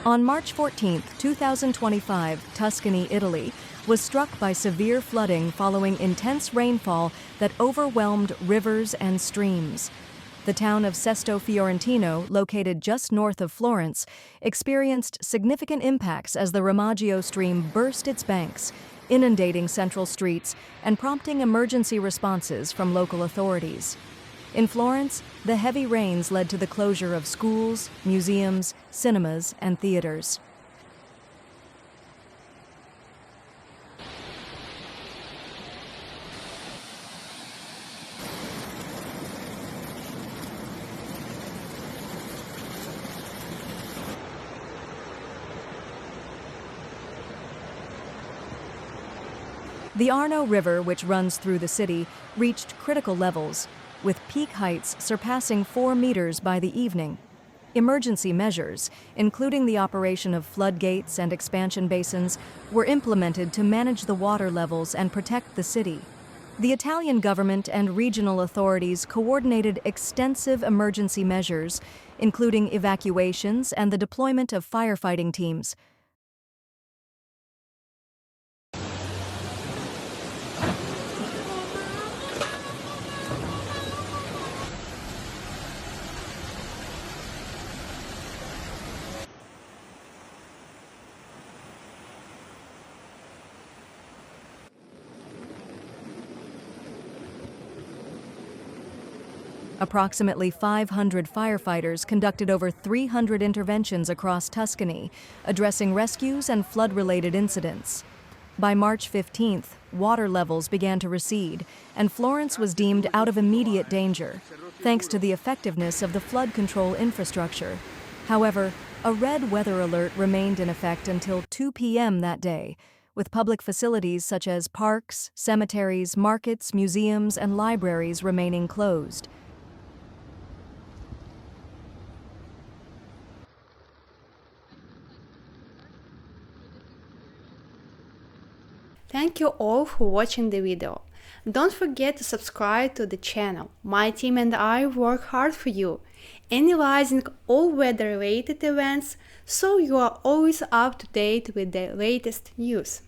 On March 14, 2025, Tuscany, Italy, was struck by severe flooding following intense rainfall that overwhelmed rivers and streams. The town of Sesto Fiorentino, located just north of Florence, experienced significant impacts as the Remaggio stream burst its banks, inundating central streets and prompting emergency responses from local authorities. In Florence, the heavy rains led to the closure of schools, museums, cinemas, and theaters. The Arno River, which runs through the city, reached critical levels, with peak heights surpassing 4 meters by the evening. Emergency measures, including the operation of floodgates and expansion basins, were implemented to manage the water levels and protect the city. The Italian government and regional authorities coordinated extensive emergency measures, including evacuations and the deployment of firefighting teams. Approximately 500 firefighters conducted over 300 interventions across Tuscany, addressing rescues and flood-related incidents. By March 15th, water levels began to recede, and Florence was deemed out of immediate danger, thanks to the effectiveness of the flood control infrastructure. However, a red weather alert remained in effect until 2 p.m. that day, with public facilities such as parks, cemeteries, markets, museums, and libraries remaining closed. Thank you all for watching the video. Don't forget to subscribe to the channel. My team and I work hard for you, analyzing all weather-related events so you are always up to date with the latest news.